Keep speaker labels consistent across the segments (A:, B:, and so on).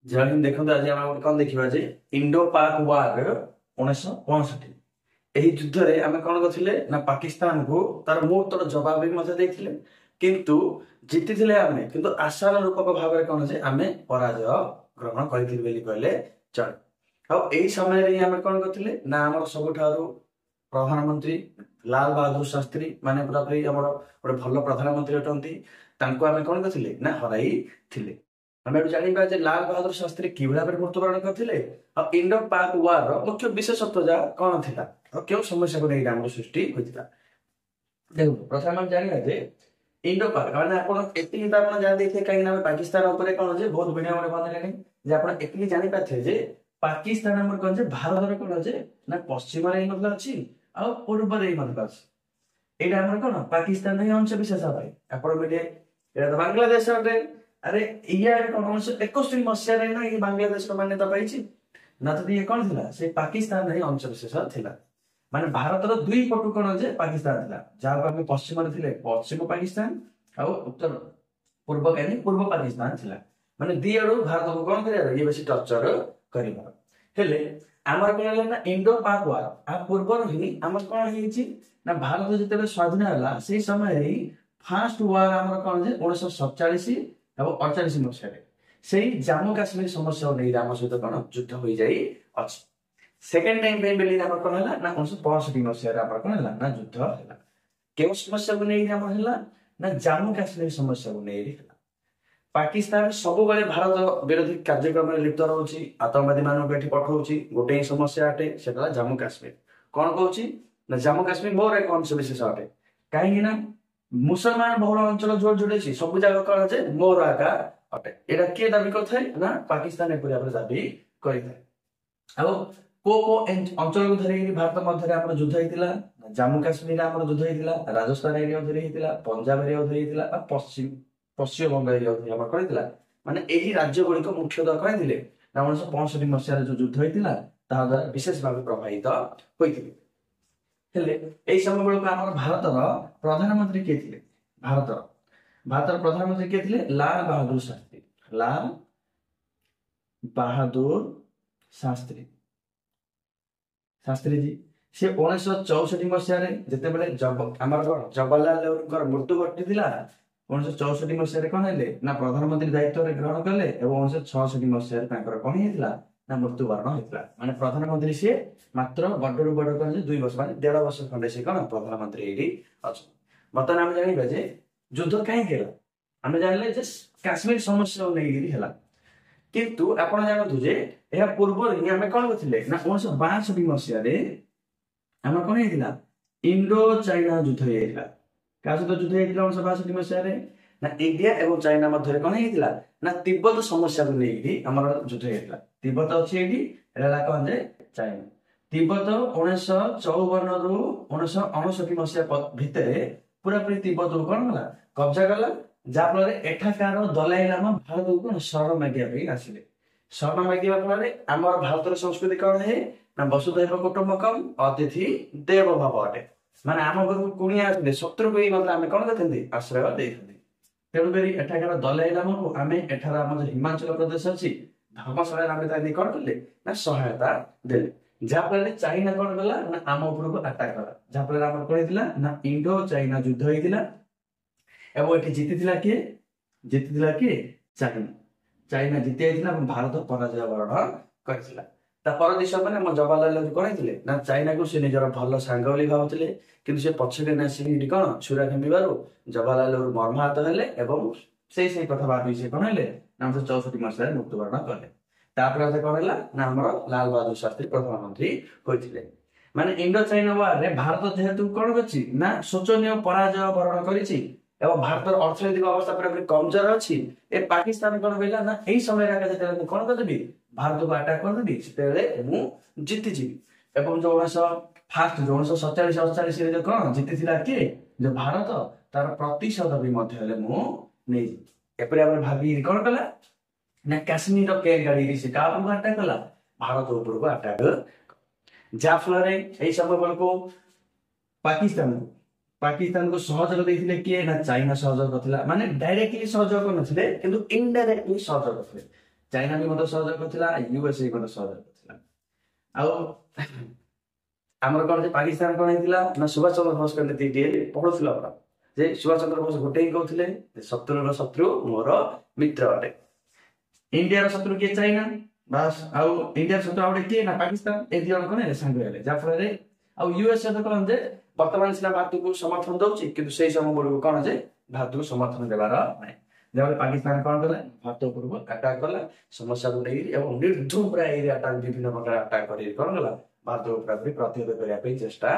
A: जय हिंद। देखो आज आम कौन देखा जे इंडो पाक वार 1965 ଏହି ଯୁଦ୍ଧରେ ଆମେ କଣ କରିଥିଲେ ନା ପାକିସ୍ତାନକୁ ତାର ମୁହଁ ତୋଡ଼ ଜବାବ ବି ମଧ୍ୟ ଦେଇଥିଲେ, କିନ୍ତୁ ଜିତିଥିଲେ ଆମେ। କିନ୍ତୁ ଆଶାର ରୂପକ ଭାବରେ କଣ ଯେ ଆମେ ପରାଜୟ ଗ୍ରହଣ କରିଥିଲୁ ବୋଲି କହିଲେ ଚଳେ। ଆଉ ଏଇ ସମୟରେ ହିଁ ଆମେ କଣ କରିଥିଲେ ନା ଆମର ସବୁଠାରୁ ପ୍ରଧାନମନ୍ତ୍ରୀ ଲାଲ ବାହାଦୁର ଶାସ୍ତ୍ରୀ ମାନେ ପୁରାପୁରି ଆମର ଗୋଟେ ଭଲ ପ୍ରଧାନମନ୍ତ୍ରୀ ଅଟନ୍ତି, ତାଙ୍କୁ ଆମେ କଣ କରିଥିଲେ ନା ହରାଇଥିଲେ। ଆମେ ଏଠୁ ଜାଣିବା ଯେ ଲାଲ ବାହାଦୁର ଶାସ୍ତ୍ରୀ କିଭଳି ଭାବରେ ମୃତ୍ୟୁବରଣ କରିଥିଲେ ଆଉ ଇଣ୍ଡୋ ପାକ୍ ୱାର ମୁଖ୍ୟ ବିଶେଷତ୍ୱ ଯାହା କଣ ଥିଲା ଆଉ କେଉଁ ସମସ୍ୟାକୁ ନେଇ ଆମର ସୃଷ୍ଟି ହୋଇଥିଲା। ଦେଖନ୍ତୁ ପ୍ରଥମେ ଆମେ ଜାଣିବା ଯେ ଇଣ୍ଡୋ ପାକ୍ ମାନେ ଆପଣ ଏତିକି ତ ଆପଣ ଜାଣି ଦେଇଥିବେ, କାହିଁକି ନା ଆମେ ପାକିସ୍ତାନ ଉପରେ କଣ ଯେ ବହୁତ ଭିଡିଓ ମାନେ ବନେଇଲେଣି ଯେ ଆପଣ ଏତିକି ଜାଣିପାରିଥିବେ ଯେ ପାକିସ୍ତାନ ଆମର କଣ ଯେ ଭାରତର କଣ ଯେ ନା ପଶ୍ଚିମରେ ହିଁ ମଧ୍ୟ ଅଛି ଆଉ ପୂର୍ବରେ ହିଁ ମଧ୍ୟ ଅଛି। ଏଇଟା ଆମର କଣ ପାକିସ୍ତାନ ହିଁ ଅଂଶ ବିଶେଷ ଭାଇ ଆପଣ କହିଲେ ଏଇଟା ତ ବାଂଲାଦେଶ ଅଟେ। ଆରେ ଇଆଡେ କଣ 1961 ମସିହାରେ ନା ଏଇ ବାଂଲାଦେଶର ମାନ୍ୟତା ପାଇଛି ନା, ଯଦି ଇଏ କଣ ଥିଲା ସେ ପାକିସ୍ତାନ ହିଁ ଅଂଶ ବିଶେଷ ଥିଲା। ମାନେ ଭାରତର ଦୁଇ ପଟୁ କଣ ଯେ ପାକିସ୍ତାନ ଥିଲା, ଯାହାକୁ ଆମେ ପଶ୍ଚିମରେ ଥିଲେ ପଶ୍ଚିମ ପାକିସ୍ତାନ ଆଉ ଉତ୍ତର ପୂର୍ବ କାହିଁ ପୂର୍ବ ପାକିସ୍ତାନ ଥିଲା। ମାନେ ଦି ଆଡୁ ଭାରତକୁ କଣ କରିବାର ଇଏ ବେଶୀ ଟର୍ଚର କରିବାର। ହେଲେ ଆମର କଣ ହେଲା ନା ଇଣ୍ଡୋ ପାକ୍ ୱାର ଆ ପୂର୍ବରୁ ହିଁ ଆମର କଣ ହେଇଛି ନା ଭାରତ ଯେତେବେଳେ ସ୍ୱାଧୀନ ହେଲା ସେଇ ସମୟରେ ହିଁ ଫାର୍ଷ୍ଟ ୱାର ଆମର କଣ ଯେ 1947 ଏବଂ 48 ମସିହାରେ ସେଇ ଜାମ୍ମୁ କାଶ୍ମୀର ସମସ୍ୟାକୁ ନେଇ ଆମ ସହିତ କଣ ଯୁଦ୍ଧ ହୋଇଯାଇ ଅଛି। ସେକେଣ୍ଡ ଟାଇମ ପାଇଁ ବେଲି ଆମର କଣ ହେଲା ନା 1965 ମସିହାରେ ଆମର କଣ ହେଲା ନା ଯୁଦ୍ଧ ହେଲା। କେଉଁ ସମସ୍ୟାକୁ ନେଇ ଆମର ହେଲା ନା ଜାମ୍ମୁ କାଶ୍ମୀର ସମସ୍ୟାକୁ ନେଇ ହେଲା। ପାକିସ୍ତାନ ସବୁବେଳେ ଭାରତ ବିରୋଧୀ କାର୍ଯ୍ୟକ୍ରମରେ ଲିପ୍ତ ରହୁଛି, ଆତଙ୍କବାଦୀ ମାନଙ୍କୁ ଏଠି ପଠାଉଛି। ଗୋଟେ ହିଁ ସମସ୍ୟା ଅଟେ, ସେଟା ହେଲା ଜାମ୍ମୁ କାଶ୍ମୀର। କଣ କହୁଛି ନା ଜାମ୍ମୁ କାଶ୍ମୀର ମୋର ଏକ ଅଂଶ ବିଶେଷ ଅଟେ, କାହିଁକି ନା ମୁସଲମାନ ବହୁଳ ଅଞ୍ଚଳ ଯୋଉ ଯୋଡିଛି ସବୁ ଜାଗା କଣ ଯେ ମୋର ଆକା ଅଟେ। ଏଇଟା କିଏ ଦାବି କରିଥାଏ ନା ପାକିସ୍ତାନ ଏପରି ଭାବରେ ଦାବି କରିଥାଏ। ଆଉ କୋ କୋ ଅଞ୍ଚଳକୁ ଧରିକି ଭାରତ ମଧ୍ୟରେ ଆମର ଯୁଦ୍ଧ ହେଇଥିଲା, ଜାମ୍ମୁ କାଶ୍ମୀରରେ ଆମର ଯୁଦ୍ଧ ହେଇଥିଲା, ରାଜସ୍ଥାନ ଏରିଆ ଧରି ହେଇଥିଲା, ପଞ୍ଜାବ ଏରିଆ ଧରି ହେଇଥିଲା, ପଶ୍ଚିମବଙ୍ଗ ଏରିଆ ଆମର କରିଥିଲା। ମାନେ ଏହି ରାଜ୍ୟ ଗୁଡିକ ମୁଖ୍ୟତଃ କହିଥିଲେ ନା 1965 ମସିହାରେ ଯୋଉ ଯୁଦ୍ଧ ହେଇଥିଲା ତାହା ଦ୍ୱାରା ବିଶେଷ ଭାବେ ପ୍ରଭାବିତ ହୋଇଥିଲେ। ହେଲେ ଏଇ ସମୟ ବେଳକୁ ଆମର ଭାରତର ପ୍ରଧାନମନ୍ତ୍ରୀ କିଏ ଥିଲେ? ଭାରତର ପ୍ରଧାନମନ୍ତ୍ରୀ କିଏ ଥିଲେ? ଲାଲ ବାହାଦୁର ଶାସ୍ତ୍ରୀ। ଲାଲ ବାହାଦୁର ଶାସ୍ତ୍ରୀ ଶାସ୍ତ୍ରୀଜୀ ସେ 1964 ମସିହାରେ ଯେତେବେଳେ ଆମର କଣ ଜବାହରଲାଲ ନେହେରୁଙ୍କର ମୃତ୍ୟୁ ଘଟିଥିଲା 1964 ମସିହାରେ କଣ ହେଲେ ନା ପ୍ରଧାନମନ୍ତ୍ରୀ ଦାୟିତ୍ୱରେ ଗ୍ରହଣ କଲେ ଏବଂ 1966 ମସିହାରେ ତାଙ୍କର କଣ ହେଇଥିଲା ନା ମୃତ୍ୟୁବରଣ ହେଇଥିଲା। ମାନେ ପ୍ରଧାନମନ୍ତ୍ରୀ ସିଏ ମାତ୍ର ବଡରୁ ବଡ କଣ ଯେ 2 ବର୍ଷ ମାନେ 1.5 ବର୍ଷ ଖଣ୍ଡେ ସେ କଣ ପ୍ରଧାନମନ୍ତ୍ରୀ ଏଇଠି ଅଛନ୍ତି। ବର୍ତ୍ତମାନ ଆମେ ଜାଣିବା ଯେ ଯୁଦ୍ଧ କାହିଁକି ହେଲା। ଆମେ ଜାଣିଲେ ଯେ କାଶ୍ମୀର ସମସ୍ୟାକୁ ନେଇକିରି ହେଲା, କିନ୍ତୁ ଆପଣ ଜାଣନ୍ତୁ ଯେ ଏହା ପୂର୍ବରୁ ହିଁ ଆମେ କଣ କରିଥିଲେ ନା 1962 ମସିହାରେ ଆମର କଣ ହେଇଥିଲା ଇଣ୍ଡୋ ଚାଇନା ଯୁଦ୍ଧ ହେଇଥିଲା। କାହା ସହିତ ଯୁଦ୍ଧ ହେଇଥିଲା 1962 ମସିହାରେ ନା ଇଣ୍ଡିଆ ଏବଂ ଚାଇନା ମଧ୍ୟରେ କଣ ହେଇଥିଲା ନା ତିବ୍ବତ ସମସ୍ୟାକୁ ନେଇକି ଆମର ଯୁଦ୍ଧ ହେଇଥିଲା। ତିବ୍ବତ ଅଛି ଏଇଠି, ଏଟା ହେଲା କଣ ଯେ ଚାଇନା। ତିବ୍ବତ 1954 ରୁ 1959 ମସିହା ଭିତରେ ପୁରାପୁରି ତିବ୍ବତକୁ କଣ କଲା କବ୍ଜା କଲା, ଯାହାଫଳରେ ଏଠାକାର ଦଲାଇ ଲାମା ଭାରତକୁ କଣ ଶରଣ ମାଗିବା ପାଇଁ ଆସିଲେ। ଶରଣ ମାଗିବା ଫଳରେ ଆମର ଭାରତର ସଂସ୍କୃତି କଣ ହେ ନା ବସୁଧୈବ କୁଟୁମ୍ବକମ୍ ଅତିଥି ଦେବ ଭବ ଅଟେ। ମାନେ ଆମ ଘରକୁ କୁଣିଆ ଆସିଲେ ଶତ୍ରୁକୁ ହିଁ ମଧ୍ୟ ଆମେ କଣ କରିଥାନ୍ତି ଆଶ୍ରୟ ଦେଇଥାନ୍ତି। ତେଣୁକରି ଏଠାକାର ଦଲାଇ ଲାମାକୁ ଆମେ ଏଠାର ଆମର ହିମାଚଳ ପ୍ରଦେଶ ଅଛି ଧର୍ମଶାଳାରେ ଆମେ ତାକୁ କଣ କଲେ ନା ସହାୟତା ଦେଲେ, ଯାହାଫଳରେ ଚାଇନା କଣ କଲା ନା ଆମ ଉପରକୁ ଆଟାକ କଲା। ଯାହାଫଳରେ ଆମର କଣ ହେଇଥିଲା ନା ଇଣ୍ଡୋ ଚାଇନା ଯୁଦ୍ଧ ହେଇଥିଲା ଏବଂ ଏଠି ଜିତିଥିଲା କିଏ? ଜିତିଥିଲା କିଏ? ଚାଇନା। ଚାଇନା ଜିତି ଯାଇଥିଲା ଏବଂ ଭାରତ ପରାଜୟ ବରଣ କରିଥିଲା। ତା ପର ଦେଶ ମାନେ ଆମ ଜବାହରଲାଲ ନେହେରୁ କଣ ହେଇଥିଲେ ନା ଚାଇନାକୁ ସେ ନିଜର ଭଲ ସାଙ୍ଗ ବୋଲି ଭାବୁଥିଲେ, କିନ୍ତୁ ସେ ପଛରେ ଆସିକି ଏଠି କଣ ଛୁରା ଖେମ୍ବିବାରୁ ଜବାହରଲାଲ ନେହେରୁ ମର୍ମାହତ ହେଲେ ଏବଂ ସେଇ କଥା ଭାବି ସେ କଣ ହେଲେ ନା 1964 ମସିହାରେ ମୃତ୍ୟୁବରଣ କଲେ। ତାପରେ କଣ ହେଲା ନା ଆମର ଲାଲ ବାହାଦୁର ଶାସ୍ତ୍ରୀ ପ୍ରଧାନମନ୍ତ୍ରୀ ହୋଇଥିଲେ। ମାନେ ଇଣ୍ଡୋ ଚାଇନା ୱାରରେ ଭାରତ ଯେହେତୁ କଣ କରିଛି ନା ଶୋଚନୀୟ ପରାଜୟ ବରଣ କରିଛି ଏବଂ ଭାରତର ଅର୍ଥନୈତିକ ଅବସ୍ଥା ପୁରାପୁରି କମଜୋର ଅଛି। ଏ ପାକିସ୍ତାନ କଣ କହିଲା ନା ଏଇ ସମୟରେ ଯେତେବେଳେ ମୁଁ କଣ କରିଦେବି ଭାରତକୁ ଆଟାକ କରିଦେବି ସେତେବେଳେ ମୁଁ ଜିତିଯିବି। ଏବଂ ଯୋଉ 1947-48 ଯୋଉ କଣ ଜିତିଥିଲା କିଏ ଯେ ଭାରତ, ତାର ପ୍ରତିଶୋଧ ବି ମଧ୍ୟ ହେଲେ ମୁଁ ନେଇଯିବି। ଏପରି ଭାବରେ ଭାବି କଣ କଲା ନା କାଶ୍ମୀରର କେ ଗାଡି ସେ କାହା ଉପରକୁ ଆଟାକ କଲା ଭାରତ ଉପରକୁ ଆଟାକ, ଯାହାଫଳରେ ଏଇ ସମୟ ବେଳକୁ ପାକିସ୍ତାନକୁ ସହଯୋଗ ଦେଇଥିଲେ କିଏ ନା ଚାଇନା ସହଯୋଗ କରିଥିଲା। ମାନେ ଡାଇରେକ୍ଟଲି ସହଯୋଗ କରିନଥିଲେ କିନ୍ତୁ ଇନଡାଇରେକ୍ଟଲି ସହଯୋଗ କରିଥିଲେ। ଚାଇନା ବି ମଧ୍ୟ ସହଯୋଗ କରିଥିଲା, ୟୁଏସଏ ମଧ୍ୟ ସହଯୋଗ କରିଥିଲା। ଆଉ ଆମର କଣ ଯେ ପାକିସ୍ତାନ କଣ ହେଇଥିଲା ନା ସୁଭାଷ ଚନ୍ଦ୍ର ବୋଷଙ୍କ ନୀତିଟିଏ ପଢୁଥିଲା ପରା, ଯେ ସୁଭାଷ ଚନ୍ଦ୍ର ବୋଷ ଗୋଟେ ହିଁ କହୁଥିଲେ ଯେ ଶତ୍ରୁର ଶତ୍ରୁ ମୋର ମିତ୍ର ଅଟେ। ଇଣ୍ଡିଆର ଶତ୍ରୁ କିଏ? ଚାଇନା। ବାସ୍। ଆଉ ଇଣ୍ଡିଆର ଶତ୍ରୁ ଆଉ ଗୋଟେ କିଏ ନା ପାକିସ୍ତାନ। ଏ ଦି ଜଣ କଣ ହେଲେ ସାଙ୍ଗ ହେଲେ, ଯାହାଫଳରେ ଆଉ ୟୁଏସଏ ତ କଣ ଯେ ବର୍ତ୍ତମାନ ସିନା ଭାରତକୁ ସମର୍ଥନ ଦଉଛି, କିନ୍ତୁ ସେଇ ସମୟ ବେଳକୁ କଣ ଯେ ଭାରତକୁ ସମର୍ଥନ ଦେବାର ନାହିଁ। ଯାହାଫଳରେ ପାକିସ୍ତାନ କଣ କଲା, ଭାରତ ଉପରକୁ ଆଟାକ କଲା ସମସ୍ୟାକୁ ନେଇକି, ଏବଂ ନିର୍ଦ୍ଧୁମ ପ୍ରାୟ ଏରିଆଟା ବିଭିନ୍ନ ପ୍ରକାର ଆଟାକ କରି କଣ କଲା, ଭାରତ ଉପରେ ପ୍ରତିହତ କରିବା ପାଇଁ ଚେଷ୍ଟା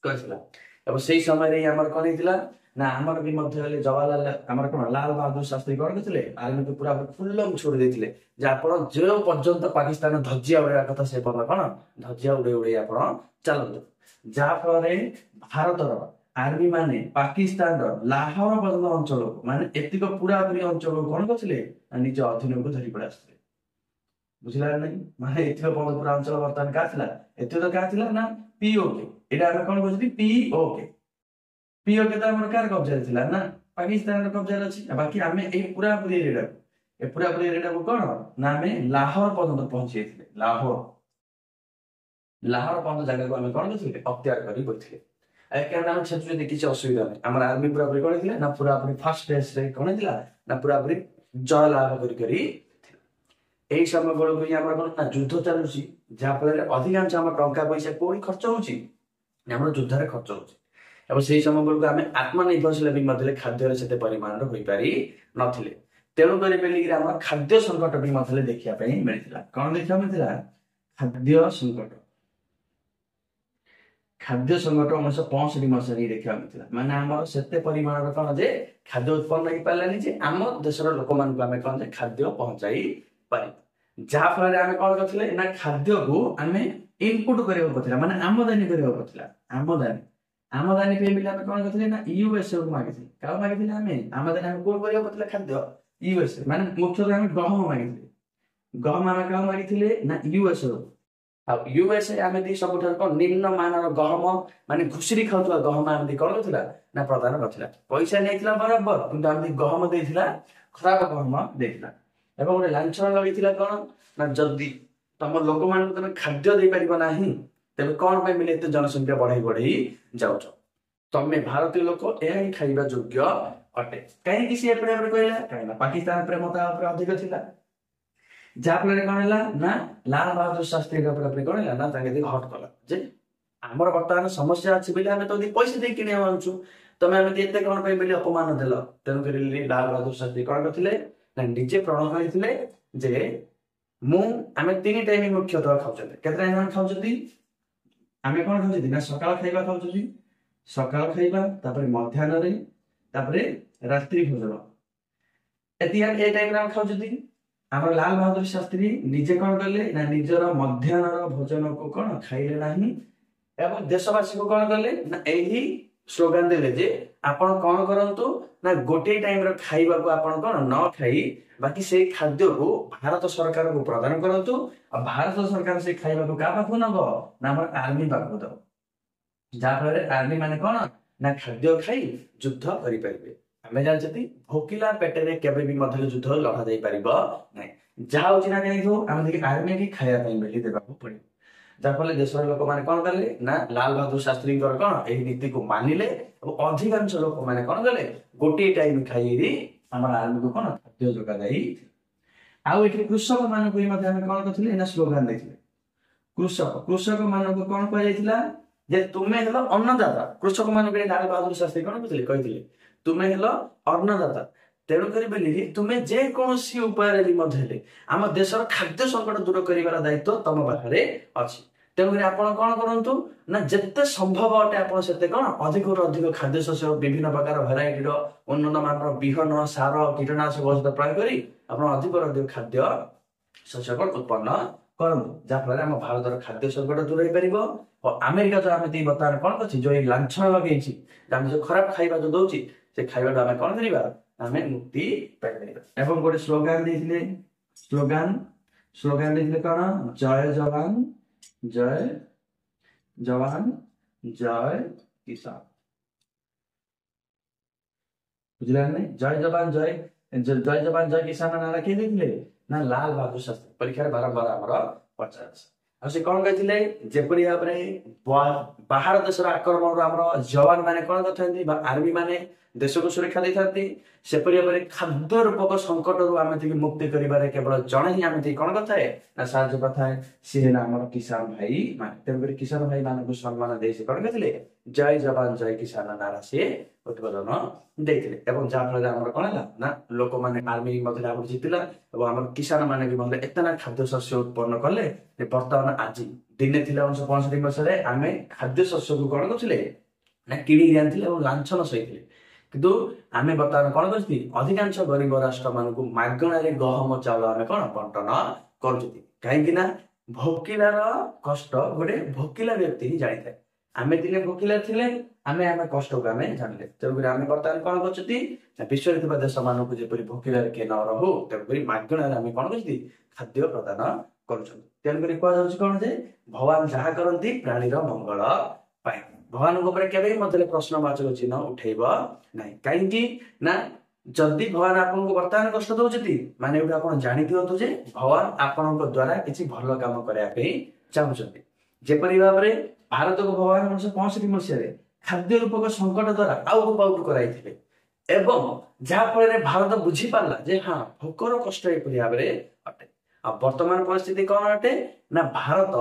A: କରିଥିଲା। ଏବଂ ସେଇ ସମୟରେ ଆମର କଣ ହେଇଥିଲା ନା ଆମର ବି ମଧ୍ୟ ହେଲେ ଜବାହରଲାଲ ଆମର କଣ ଲାଲ ବାହାଦୁର ଶାସ୍ତ୍ରୀ କଣ କରିଥିଲେ, ଆର୍ମିକୁ ପୁରା ଫୁଲ୍ଲମ ଛୋଡ଼ି ଦେଇଥିଲେ ଯେ ଆପଣ ଯେଉଁ ପର୍ଯ୍ୟନ୍ତ ପାକିସ୍ତାନ ଧଜ୍ଜିଆ ଉଡେଇବା କଥା ସେ ପର୍ଯ୍ୟନ୍ତ କଣ ଧଜ୍ଜିଆ ଉଡେଇ ଉଡେଇ ଆପଣ ଚାଲନ୍ତୁ। ଯାହା ଫଳରେ ଭାରତର ଆର୍ମି ମାନେ ପାକିସ୍ତାନର ଲାହୋର ପର୍ଯ୍ୟନ୍ତ ଅଞ୍ଚଳକୁ ମାନେ ଏତିକ ପୁରାପୁରି ଅଞ୍ଚଳକୁ କଣ କରିଥିଲେ ନା ନିଜ ଅଧୀନକୁ ଧରି ପଳେଇ ଆସିଥିଲେ। ବୁଝିଲା ନାହିଁ, ମାନେ ଏତିକ ପୁରା ଅଞ୍ଚଳ ବର୍ତ୍ତମାନ କାହା ଥିଲା, ଏତିକ ତ କାହା ଥିଲା ନା ପିଓକେ। ଏଇଟା ଆମେ କଣ କହୁଛନ୍ତି ପିଓକେ। ପିଓକେ ତ ଆମର କାହାର କବ୍ଜାରେ ଥିଲା ନା ପାକିସ୍ତାନର କବ୍ଜାରେ ଅଛି। ବାକି ଆମେ ଏଇ ପୁରାପୁରି ଏରିଆଟାକୁ କଣ ନା ଆମେ ଲାହୋର ପର୍ଯ୍ୟନ୍ତ ପହଞ୍ଚି ଯାଇଥିଲେ। ଲାହୋର ପର୍ଯ୍ୟନ୍ତ ଜାଗାକୁ ଆମେ କଣ କରିଥିଲେ, ଅକ୍ତିଆର କରି ବସିଥିଲେ। କାରଣ ଆମେ ଛେଚୁଛନ୍ତି କିଛି ଅସୁବିଧା ନାହିଁ। ଆମର ଆର୍ମି ପୁରାପୁରି କଣ ଥିଲା ନା ପୁରାପୁରି ଫାର୍ଷ୍ଟ ଷ୍ଟେଜରେ କଣ ଥିଲା ନା ପୁରାପୁରି ଜୟ ଲାଭ କରି ଏଇ ସମୟ ବେଳକୁ ହିଁ ଆମର କଣ ନା ଯୁଦ୍ଧ ଚାଲୁଛି, ଯାହାଫଳରେ ଅଧିକାଂଶ ଆମ ଟଙ୍କା ପଇସା କୋଉଠି ଖର୍ଚ୍ଚ ହଉଛି, ଆମର ଯୁଦ୍ଧରେ ଖର୍ଚ୍ଚ ହଉଛି। ଏବଂ ସେଇ ସମୟ ବେଳକୁ ଆମେ ଆତ୍ମନିର୍ଭରଶୀଳ ବି ମଧ୍ୟ ଖାଦ୍ୟରେ ସେତେ ପରିମାଣର ହୋଇପାରି ନଥିଲେ। ତେଣୁ କରି ବେଲିକିରି ଆମର ଖାଦ୍ୟ ସଙ୍କଟ ବି ମଧ୍ୟ ଦେଖିବା ପାଇଁ ମିଳିଥିଲା। କଣ ଦେଖିବାକୁ ମିଳିଥିଲା, ଖାଦ୍ୟ ସଙ୍କଟ 1965 ମସିହାରେ ଦେଖିବାକୁ ମିଳିଥିଲା। ମାନେ ଆମର ସେତେ ପରିମାଣର କଣ ଯେ ଖାଦ୍ୟ ଉତ୍ପନ୍ନ ହେଇପାରିଲାନି ଯେ ଆମ ଦେଶର ଲୋକମାନଙ୍କୁ ଆମେ କଣ ଯେ ଖାଦ୍ୟ ପହଞ୍ଚାଇ ପାରିବୁ। ଯାହା ଫଳରେ ଆମେ କଣ କରିଥିଲେ ନା ଖାଦ୍ୟକୁ ଆମେ ଇନପୁଟ କରିବାକୁ ପଡିଥିଲା, ମାନେ ଆମଦାନୀ କରିବାକୁ ପଡିଥିଲା। ଆମଦାନୀ ପାଇଁ ଆମେ କଣ କରିଥିଲେ ନା ୟୁଏସଏ କୁ ମାଗିଥିଲେ। କାହାକୁ ମାଗିଥିଲେ ଆମେ ଆମଦାନୀ ଆମେ କୋଉଠି କରିବାକୁ ପଡିଥିଲା ଖାଦ୍ୟ, ୟୁଏସଏ। ମାନେ ମୁଖ୍ୟତଃ ଆମେ ଗହମ ମାଗିଥିଲେ। ଗହମ ଆମେ କାହାକୁ ମାଗିଥିଲେ ନା ୟୁଏସଏ। ଆଉ ୟୁଏସଏ ଆମେ ସବୁଠାରୁ କଣ ନିମ୍ନ ମାନର ଗହମ ମାନେ ଘୁଷୁରି ଖାଉଥିବା ଗହମ ଏମିତି କଣ କରିଥିଲା ନା ପ୍ରଦାନ କରିଥିଲା। ପଇସା ନେଇଥିଲା ବରାବର, କିନ୍ତୁ ଏମିତି ଗହମ ଦେଇଥିଲା, ଖରାପ ଗହମ ଦେଇଥିଲା। ଏବଂ ଗୋଟେ ଲାଞ୍ଛନ ଲଗେଇଥିଲା କଣ ନା ଯଦି ତମ ଲୋକମାନଙ୍କୁ ତମେ ଖାଦ୍ୟ ଦେଇପାରିବ ନାହିଁ, ତେବେ କଣ ପାଇଁ ମିଳେ ଏତେ ଜନସଂଖ୍ୟା ବଢେଇ ଯାଉଛ, ତମେ ଭାରତୀୟ ଲୋକ ଏହା ହିଁ ଖାଇବା ଯୋଗ୍ୟ ଅଟେ। କାହିଁକି ସିଏ ଏପଟେ କହିଲା, କାହିଁକି ପାକିସ୍ତାନ ପ୍ରେମ ତା ଉପରେ ଅଧିକ ଥିଲା। ଯାହାଫଳରେ କଣ ହେଲା ନା ଲାଲ ବାହାଦୁର ଶାସ୍ତ୍ରୀ କଣ ହେଲା ନା ତାଙ୍କେ ହଟ୍ କଲା ଯେ ଆମର ବର୍ତ୍ତମାନ ସମସ୍ୟା ଅଛି ବୋଲି ଆମେ ତ ପଇସା ଦେଇ କିଣି ଆଣୁଛୁ, ତମେ ଏମିତି ଏତେ କଣ ପାଇଁ ବୋଲି ଅପମାନ ଦେଲ। ତେଣୁକରି ଲାଲ ବାହାଦୁର ଶାସ୍ତ୍ରୀ କଣ କରିଥିଲେ ନା ନିଜେ ପ୍ରଣ କରିଥିଲେ ଯେ ଆମେ 3 ଟାଇମ ମୁଖ୍ୟତଃ ଖାଉଛନ୍ତି। କେତେ ଟାଇମ ଆମେ ଖାଉଛନ୍ତି, ଆମେ କଣ ଖାଉଛନ୍ତି ନା ସକାଳ ଖାଇବା ଖାଉଛନ୍ତି, ତାପରେ ମଧ୍ୟାହ୍ନରେ, ତାପରେ ରାତ୍ରି ଭୋଜନ। ଏତିକି ଏ ଟାଇମରେ ଆମେ ଖାଉଛନ୍ତି। ଆମର ଲାଲ ବାହାଦୁର ଶାସ୍ତ୍ରୀ ନିଜେ କଣ କଲେ ନା ନିଜର ମଧ୍ୟାହ୍ନର ଭୋଜନକୁ କଣ ଖାଇଲେ ନାହିଁ, ଏବଂ ଦେଶବାସୀଙ୍କୁ କଣ କଲେ ନା ଏହି ସ୍ଲୋଗାନ ଦେଲେ ଯେ ଆପଣ କଣ କରନ୍ତୁ ନା ଗୋଟିଏ ଟାଇମର ଖାଇବାକୁ ଆପଣ କଣ ନ ଖାଇ ବାକି ସେଇ ଖାଦ୍ୟକୁ ଭାରତ ସରକାରକୁ ପ୍ରଦାନ କରନ୍ତୁ। ଆଉ ଭାରତ ସରକାର ସେଇ ଖାଇବାକୁ କାହା ପାଖକୁ ନବ ନା ଆମର ଆର୍ମି ପାଖକୁ ଦବ। ଯାହାଫଳରେ ଆର୍ମି ମାନେ କଣ ନା ଖାଦ୍ୟ ଖାଇ ଯୁଦ୍ଧ କରିପାରିବେ। ଆମେ ଜାଣିଛନ୍ତି ଭୋକିଲା ପେଟରେ କେବେ ବି ମଧ୍ୟ ଯୁଦ୍ଧ ଲଢା ଯାଇପାରିବ ନାହିଁ। ଯାହା ହଉଛି ନା କାହିଁକି ଆମେ ଦେଖି ଆର୍ମି କି ଖାଇବା ପାଇଁ ବୋଲି ଦେବାକୁ ପଡିବ। ଯାହାଫଳରେ ଦେଶର ଲୋକମାନେ କଣ କଲେ ନା ଲାଲ ବାହାଦୁର ଶାସ୍ତ୍ରୀଙ୍କର କଣ ଏହି ନୀତିକୁ ମାନିଲେ, ଏବଂ ଅଧିକାଂଶ ଲୋକମାନେ କଣ କଲେ ଗୋଟିଏ ଟାଇମ ଖାଇକି ଆମର ଆର୍ମିକୁ କଣ ଖାଦ୍ୟ ଯୋଗାଯାଇ। ଆଉ ଏଠି କୃଷକ ମାନଙ୍କୁ ମଧ୍ୟ ଆମେ କଣ କରିଥିଲେ ନା ସ୍ଲୋଗାନ ଦେଇଥିଲେ। କୃଷକ ମାନଙ୍କୁ କଣ କୁହାଯାଇଥିଲା ଯେ ତୁମେ ହେଲ ଅନ୍ନଦାତା। କୃଷକ ମାନଙ୍କୁ ଲାଲ ବାହାଦୁର ଶାସ୍ତ୍ରୀ କଣ କହିଥିଲେ ତୁମେ ହେଲ ଅନ୍ନଦାତା। ତେଣୁକରି ବୋଲି ତୁମେ ଯେକୌଣସି ଉପାୟରେ ବି ମଧ୍ୟ ହେଲେ ଆମ ଦେଶର ଖାଦ୍ୟ ସଙ୍କଟ ଦୂର କରିବାର ଦାୟିତ୍ୱ ତମ ପାଖରେ ଅଛି। ତେଣୁକରି ଆପଣ କଣ କରନ୍ତୁ ନା ଯେତେ ସମ୍ଭବ ଅଟେ ଆପଣ ସେତେ କଣ ଅଧିକରୁ ଅଧିକ ଖାଦ୍ୟ ଶସ୍ୟ, ବିଭିନ୍ନ ପ୍ରକାର ଭେରାଇଟିର ଉନ୍ନତ ମାନର ବିହନ, ସାର, କୀଟନାଶକ ଔଷଧ ପ୍ରୟୋଗ କରି ଆପଣ ଅଧିକରୁ ଅଧିକ ଖାଦ୍ୟ ଶସ୍ୟ ଉତ୍ପନ୍ନ କରନ୍ତୁ। ଯାହାଫଳରେ ଆମ ଭାରତର ଖାଦ୍ୟ ସଙ୍କଟ ଦୂର ହେଇପାରିବ। ଓ ଆମେରିକା ଯୋଉ ଆମେ ବର୍ତ୍ତମାନ କଣ କରୁଛି ଯୋଉ ଲାଞ୍ଛନ ଲଗେଇଛି, ଆମେ ଯୋଉ ଖରାପ ଖାଇବା ଯୋଉ ଦଉଛି, ସେ ଖାଇବାଟା ଆମେ କଣ କରିବା ଆମେ ମୁକ୍ତି ପାଇପାରିବା। ଏବଂ ଗୋଟେ ସ୍ଲୋଗାନ ଦେଇଥିଲେ କଣ ଜୟ ଯବାନ ଜୟ କିଷାନ। ବୁଝିଲା ନାହିଁ, ଜୟ ଯବାନ ଜୟ ଜୟ ଯବାନ ଜୟ କିଷାନ ନାରା କିଏ ଦେଇଥିଲେ ନା ଲାଲ ବାହାଦୁର ଶାସ୍ତ୍ରୀ ପରୀକ୍ଷାରେ ବାରମ୍ବାର ଆମର ପଚାରାଯାଏ। ଆଉ ସେ କଣ କହିଥିଲେ ଯେପରି ଭାବରେ ବାହାର ଦେଶର ଆକ୍ରମଣରୁ ଆମର ଯବାନ ମାନେ କଣ କରିଥାନ୍ତି ବା ଆର୍ମି ମାନେ ଦେଶକୁ ସୁରକ୍ଷା ଦେଇଥାନ୍ତି ସେପରି ଭାବରେ ଖାଦ୍ୟ ରୂପକ ସଙ୍କଟରୁ ଆମେ ମୁକ୍ତି କରିବାରେ କେବଳ ଜଣେ ହିଁ ଆମେ କଣ କରିଥାଏ ନା ସାହାଯ୍ୟ କରିଥାଏ ସିଏ ହେଲା ଆମର କିଷାନ ଭାଇ ମାନେ। ତେଣୁକରି କିଷାନ ଭାଇ ମାନଙ୍କୁ ସମ୍ମାନ ଦେଇ ସେ କଣ କରିଥିଲେ ଜୟ ଯବାନ ଜୟ କିଷାନ ନାରା ସିଏ ଉଦ୍ବୋଧନ ଦେଇଥିଲେ ଏବଂ ଯାହା ଫଳରେ ଆମର କଣ ହେଲା ନା ଲୋକମାନେ ଆର୍ମି ମଧ୍ୟ ଆମର ଜିତିଲା ଏବଂ ଆମର କିଷାନ ମାନେ ବି ମଧ୍ୟ ଏତେ ନା ଖାଦ୍ୟ ଶସ୍ୟ ଉତ୍ପନ୍ନ କଲେ ଯେ ବର୍ତ୍ତମାନ ଆଜି ଦିନେ ଥିଲା 1965 ମସିହାରେ ଆମେ ଖାଦ୍ୟ ଶସ୍ୟକୁ କଣ କରୁଥିଲେ ନା କିଣିକି ଆଣିଥିଲେ ଏବଂ ଲାଞ୍ଛନ ସହିଥିଲେ କିନ୍ତୁ ଆମେ ବର୍ତ୍ତମାନ କଣ କରୁଛନ୍ତି ଅଧିକାଂଶ ଗରିବ ରାଷ୍ଟ୍ର ମାନଙ୍କୁ ମାଗଣାରେ ଗହମ ଚାଉଳ ଆମେ କଣ ବଣ୍ଟନ କରୁଛନ୍ତି କାହିଁକି ନା ଭୋକିଲାର କଷ୍ଟ ଗୋଟେ ଭୋକିଲା ବ୍ୟକ୍ତି ହିଁ ଜାଣିଥାଏ। ଆମେ ଦିନେ ଭୋକିଲା ଥିଲେ ଆମେ କଷ୍ଟକୁ ଆମେ ଜାଣିଲେ ତେଣୁକରି ଆମେ ବର୍ତ୍ତମାନ କଣ କରୁଛନ୍ତି ନା ବିଶ୍ୱରେ ଥିବା ଦେଶ ମାନଙ୍କୁ ଯେପରି ଭୋକିଲାରେ କିଏ ନ ରହୁ ତେଣୁକରି ମାଗଣାରେ ଆମେ କଣ କରୁଛନ୍ତି ଖାଦ୍ୟ ପ୍ରଦାନ କରୁଛନ୍ତି। ତେଣୁକରି କୁହାଯାଉଛି କଣ ଯେ ଭଗବାନ ଯାହା କରନ୍ତି ପ୍ରାଣୀର ମଙ୍ଗଳ ପାଇଁ। ଭଗବାନଙ୍କ ଉପରେ କେବେ ମଧ୍ୟ ପ୍ରଶ୍ନବାଚକ ଚିହ୍ନ ଉଠେଇବ ନାହିଁ କାହିଁକି ନା ଯଦି ଭଗବାନ ଆପଣଙ୍କୁ ବର୍ତ୍ତମାନ କଷ୍ଟ ଦଉଛନ୍ତି ମାନେ ଏଇଟା ଆପଣ ଜାଣିଦିଅନ୍ତୁ ଯେ ଭଗବାନ ଆପଣଙ୍କ ଦ୍ଵାରା କିଛି ଭଲ କାମ କରିବା ପାଇଁ ଚାହୁଁଛନ୍ତି। ଯେପରି ଭାବରେ ଭାରତକୁ ଭଗବାନ 1965 ମସିହାରେ ଖାଦ୍ୟ ରୂପକ ସଙ୍କଟ ଦ୍ୱାରା ଆଉଟ ପାଉଟ କରାଇଥିଲେ ଏବଂ ଯାହା ଫଳରେ ଭାରତ ବୁଝିପାରିଲା ଯେ ହଁ ଭୋକର କଷ୍ଟ ଏପରି ଭାବରେ ଅଟେ। ଆଉ ବର୍ତ୍ତମାନ ପରିସ୍ଥିତି କଣ ଅଟେ ନା ଭାରତ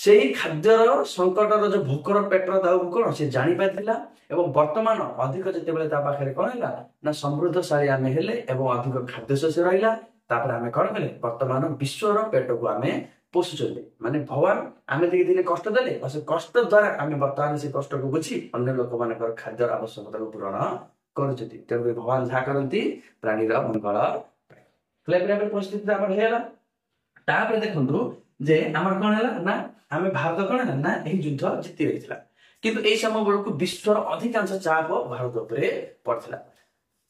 A: ସେଇ ଖାଦ୍ୟର ସଙ୍କଟର ଯୋଉ ଭୋକର ପେଟର ଦାଉକୁ କଣ ସେ ଜାଣିପାରିଥିଲା ଏବଂ ବର୍ତ୍ତମାନ ଅଧିକ ଯେତେବେଳେ ତା ପାଖରେ କଣ ହେଲା ନା ସମୃଦ୍ଧଶାଳୀ ଆମେ ହେଲେ ଏବଂ ଅଧିକ ଖାଦ୍ୟଶସ୍ୟ ରହିଲା ତାପରେ ଆମେ କଣ କଲେ ବର୍ତ୍ତମାନ ବିଶ୍ୱର ପେଟକୁ ଆମେ ପୋଷୁଛନ୍ତି ମାନେ ଭଗବାନ ଆମେ ଦିନେ କଷ୍ଟ ଦେଲେ ଆଉ ସେ କଷ୍ଟ ଦ୍ୱାରା ଆମେ ବର୍ତ୍ତମାନ ସେ କଷ୍ଟକୁ ବୁଝି ଅନ୍ୟ ଲୋକମାନଙ୍କର ଖାଦ୍ୟର ଆବଶ୍ୟକତାକୁ ପୂରଣ କରୁଛନ୍ତି। ତେଣୁକରି ଭଗବାନ ଯାହା କରନ୍ତି ପ୍ରାଣୀର ମଙ୍ଗଳ ପରିସ୍ଥିତି ଆମର ହେଇଗଲା। ତାପରେ ଦେଖନ୍ତୁ ଯେ ଆମର କଣ ହେଲା ନା ଆମେ ଭାରତ କଣ ହେଲା ନା ଏହି ଯୁଦ୍ଧ ଜିତି ରହିଥିଲା କିନ୍ତୁ ଏଇ ସମୟ ବେଳକୁ ବିଶ୍ୱର ଅଧିକାଂଶ ଚାପ ଭାରତ ଉପରେ ପଡିଥିଲା।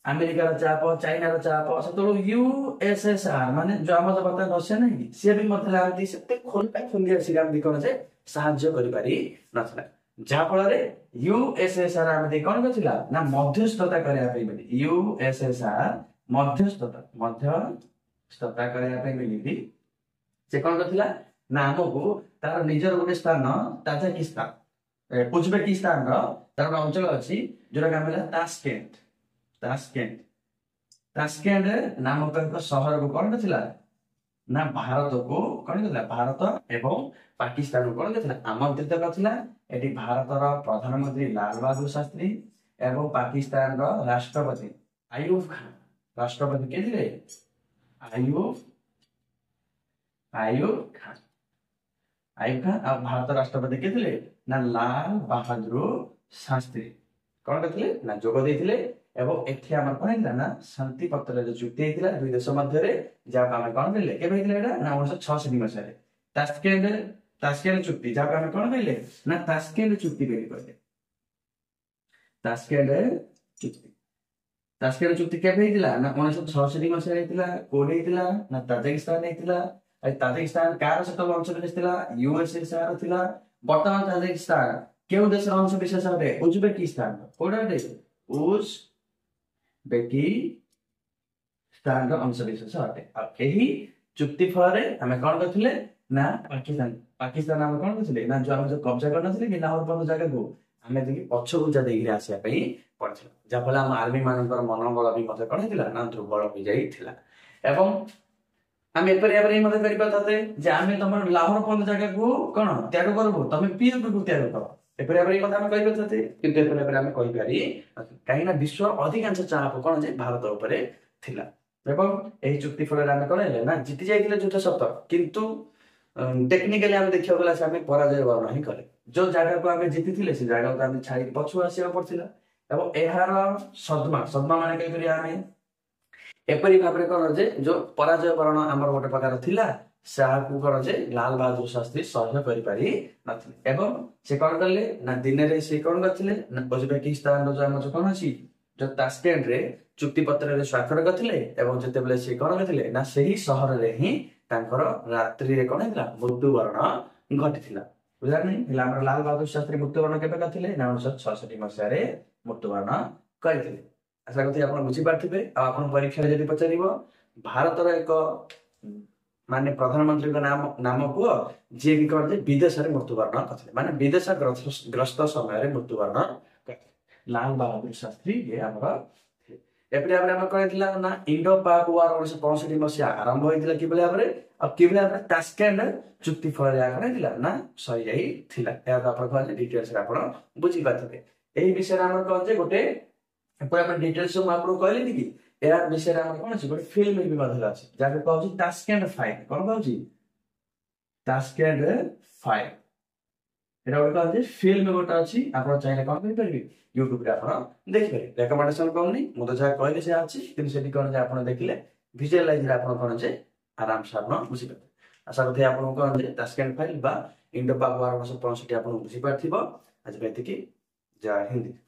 A: ଆମେରିକାର ଚାପ ଚାଇନାର ଚାପ ସେତେବେଳୁ ୟୁଏସଏସଆର ମାନେ ଯୋଉ ଆମର ବର୍ତ୍ତମାନ ରଷିଆ ନାହିଁ ସିଏ ବି ମଧ୍ୟ ଏମିତି ସେତେ ଖୋଲି ଆସିକି ଏମିତି କଣ ଯେ ସାହାଯ୍ୟ କରିପାରି ନଥିଲା ଯାହା ଫଳରେ ୟୁଏସଏସଆର ଏମିତି କଣ କରିଥିଲା ନା ମଧ୍ୟସ୍ଥତା କରିବା ପାଇଁ ବୋଲି ୟୁଏସଏସଆର ମଧ୍ୟସ୍ଥତା କରିବା ପାଇଁ ବୋଲି ସେ କଣ କରିଥିଲା ନା ଆମକୁ ତାର ନିଜର ଗୋଟେ ସ୍ଥାନ ତାଜାକିସ୍ତାନ ଉଜବେକିସ୍ତାନର ତାର ଗୋଟେ ଅଞ୍ଚଳ ଅଛି ଯୋଉଟା ଆମେ ହେଲା ତାସ୍କେଣ୍ଟ ନାମକ ଏକ ସହରକୁ କଣ କରିଥିଲା ନା ଭାରତକୁ କଣ କରିଥିଲା ଭାରତ ଏବଂ ପାକିସ୍ତାନକୁ କଣ କରିଥିଲା ଆମନ୍ତ୍ରିତ କରିଥିଲା। ଏଠି ଭାରତର ପ୍ରଧାନମନ୍ତ୍ରୀ ଲାଲ ବାହାଦୁର ଶାସ୍ତ୍ରୀ ଏବଂ ପାକିସ୍ତାନର ରାଷ୍ଟ୍ରପତି ଆୟୁବ ଖାନ ରାଷ୍ଟ୍ରପତି କିଏ ଥିଲେ ଆୟୁବ ଖାନ ଆଉ ଭାରତ ରାଷ୍ଟ୍ରପତି କିଏ ଥିଲେ ନା ଲାଲ ବାହାଦୁର ଶାସ୍ତ୍ରୀ କଣ କରିଥିଲେ ନା ଯୋଗ ଦେଇଥିଲେ ଏବଂ ଏଠି ଆମର କଣ ହେଇଥିଲା ନା ଶାନ୍ତି ପତ୍ରରେ ଚୁକ୍ତି ହେଇଥିଲା ଦୁଇ ଦେଶ ମଧ୍ୟରେ ଯାହାକୁ ଆମେ କଣ କହିଲେ କେବେ ହେଇଥିଲା ଏଇଟା ନା 1966 ମସିହାରେ ତାସ୍କେଣ୍ଟ ଚୁକ୍ତି ଯାହାକୁ ଆମେ କଣ କହିଲେ ନା ତାସ୍କେଣ୍ଟ ଚୁକ୍ତି ବୋଲି କହିଲେ। ତାସ୍କେଣ୍ଟ ଚୁକ୍ତି କେବେ ହେଇଥିଲା ନା 1966 ମସିହାରେ ହେଇଥିଲା। କୋଉଠି ହେଇଥିଲା ନା ତାଜିକିସ୍ତାନ ହେଇଥିଲା। ତାଜିକିସ୍ତାନ କାହାର ସେତେବେଳେ ଅଂଶ ବିଶେଷ ଥିଲା ୟୁଏସଏସଆର ଥିଲା। ବର୍ତ୍ତମାନ ତାଜିକିସ୍ତାନ କେଉଁ ଦେଶର ଅଂଶ ବିଶେଷ ଅଟେ ଉଜବେକିସ୍ତାନ କୋଉଟା ଅଟେ ଉଜବେକିସ୍ତାନର ଅଂଶ ବିଶେଷ ଅଟେ। ଆଉ ଏହି ଚୁକ୍ତି ଫଳରେ ଆମେ କଣ କରିଥିଲେ ନା ପାକିସ୍ତାନ ଆମେ କଣ କରିଥିଲେ ନା ଯୋଉ ଆମେ କବ୍ଜା କରିନଥିଲେ କି ଲାହୋର ପର୍ଯ୍ୟନ୍ତ ଜାଗାକୁ ଆମେ ପଛଘୁଞ୍ଚା ଦେଇକି ଆସିବା ପାଇଁ ପଡିଥିଲା ଯାହାଫଳରେ ଆମ ଆର୍ମି ମାନଙ୍କର ମନୋବଳ ବି ମଧ୍ୟ କଣ ହେଇଥିଲା ନା ଦୁର୍ବଳ ହୋଇଯାଇଥିଲା ଏବଂ ଆମେ ଏପରି ଭାବରେ ମଧ୍ୟ କରିପାରିଥାନ୍ତେ ଯେ ଆମେ ତମର ଲାହୋର ପର୍ଯ୍ୟନ୍ତ ଜାଗାକୁ କଣ ତ୍ୟାଗ କରିବୁ ତମେ ପିଏଫକୁ ତ୍ୟାଗ କର ଏପରି ଭାବରେ କଥା ଆମେ କହିପାରିଥାନ୍ତେ କିନ୍ତୁ ଏପରି ଭାବରେ ଆମେ କହିପାରି କାହିଁକି ନା ବିଶ୍ୱର ଅଧିକାଂଶ ଚାପ କଣ ଯେ ଭାରତ ଉପରେ ଥିଲା ଏବଂ ଏହି ଚୁକ୍ତି ଫଳରେ ଆମେ କଣ ହେଲେ ନା ଜିତି ଯାଇଥିଲେ ଯୁଦ୍ଧ ସତ କିନ୍ତୁ ଟେକ୍ନିକାଲି ଆମେ ଦେଖିବାକୁ ଗଲେ ଆମେ ପରାଜୟ ବରଣ ହିଁ କଲେ ଯୋଉ ଜାଗାକୁ ଆମେ ଜିତିଥିଲେ ସେ ଜାଗାକୁ ଆମେ ଛାଡିକି ପଛକୁ ଆସିବାକୁ ପଡିଥିଲା ଏବଂ ଏହାର ସଦ୍ମା ମାନେ କହିପାରିବା ଆମେ ଏପରି ଭାବରେ କଣ ଯେ ଯୋଉ ପରାଜୟ ବରଣ ଆମର ଗୋଟେ ପ୍ରକାର ଥିଲା ତାହାକୁ କଣ ଯେ ଲାଲ ବାହାଦୁର ଶାସ୍ତ୍ରୀ ସହ୍ୟ କରିପାରି ନଥିଲେ ଏବଂ ସେ କଣ କଲେ ନା ଦିନରେ ସେ କଣ କରିଥିଲେ ନା ଉଜବେକିସ୍ତାନର ଯୋଉ ଆମର କଣ ଅଛି ଯୋଉ ତାସ୍କେଣ୍ଟରେ ଚୁକ୍ତି ପତ୍ରରେ ସ୍ୱାକ୍ଷର କରିଥିଲେ ଏବଂ ଯେତେବେଳେ ସେ କଣ କରିଥିଲେ ନା ସେହି ସହରରେ ହିଁ ତାଙ୍କର ରାତ୍ରିରେ କଣ ହେଇଥିଲା ମୃତ୍ୟୁବରଣ ଘଟିଥିଲା ବୁଝିଲା ନାହିଁ ହେଲେ ଆମର ଲାଲ ବାହାଦୁର ଶାସ୍ତ୍ରୀ ମୃତ୍ୟୁବରଣ କେବେ କରିଥିଲେ ନା 1966 ମସିହାରେ ମୃତ୍ୟୁବରଣ କରିଥିଲେ। ଆଶା କରୁଛି ଆପଣ ବୁଝିପାରିଥିବେ। ଆଉ ଆପଣ ପରୀକ୍ଷାରେ ଯଦି ପଚାରିବ ଭାରତର ଏକ ମାନେ ପ୍ରଧାନମନ୍ତ୍ରୀଙ୍କ ନାମ କୁହ ଯିଏ କି କଣ ଯେ ବିଦେଶରେ ମୃତ୍ୟୁବରଣ କରିଥିଲେ, ମାନେ ବିଦେଶ ଗ୍ରସ୍ତ ସମୟରେ ମୃତ୍ୟୁବରଣ କରିଥିଲେ। ଲାଲ ବାହାଦୁର ଶାସ୍ତ୍ରୀ ଇଏ ଆମର ଥିଲେ। ଏପରି ଭାବରେ ଆମେ କହିଥିଲା ନା ଇଣ୍ଡୋ ପାକ୍ ୱାର 1965 ମସିହା ଆରମ୍ଭ ହୋଇଥିଲା କିଭଳି ଭାବରେ, ଆଉ କିଭଳି ଭାବରେ ତାସ୍କେଣ୍ଡ ଚୁକ୍ତି ଫଳରେ ଏହା କଣ ହେଇଥିଲା ନା ସରିଯାଇଥିଲା। ଏହାକୁ ଆପଣ କହିଲେ ଡିଟେଲ୍ସରେ ଆପଣ ବୁଝିପାରିଥିବେ। ଏହି ବିଷୟରେ ଆମର କଣ ଯେ ଗୋଟେ ଏପରି ଆମେ ଡିଟେଲ୍ସ ମୁଁ ଆପଣଙ୍କୁ କହିଲିନି କି ଏହା ବିଷୟରେ ଆମର କଣ ଅଛି ଗୋଟେ ଫିଲ୍ମ ବି ମଧ୍ୟ ଅଛି ଯାହାକୁ କହୁଛି ତାସ୍କେଣ୍ଡ ଫାଇଲ୍। କଣ କହୁଛି ତାସ୍କେଣ୍ଡ ଫାଇଲ୍। এটা ଗୋଟେ କଣ ଯେ ଫିଲ୍ମ ଗୋଟେ ଅଛି, ଆପଣ ଚାହିଁଲେ କଣ କରିପାରିବେ ୟୁଟ୍ୟୁବରେ ଆପଣ ଦେଖିପାରିବେ। ରେକମେଣ୍ଡେସନ କରୁନି, ମୁଁ ତ ଯାହା କହିଲି ସେୟା ଅଛି, କିନ୍ତୁ ସେଠି କଣ ଯେ ଆପଣ ଦେଖିଲେ ଭିଜୁଆଲାଇଜରେ ଆପଣ କଣ ଯେ ଆରାମସେ ଆପଣ ବୁଝିପାରିବେ। ଆଶା କରୁଛି ଆପଣଙ୍କୁ କଣ ଯେ ତାସ୍କେଣ୍ଡ ଫାଇଲ୍ ବା ଇଣ୍ଡୋ ପାକ୍ ୱାର 1965 ଆପଣଙ୍କୁ ବୁଝିପାରିଥିବ। ଆଜି ପାଇଁ ଏତିକି। ଜୟ ହିନ୍ଦ।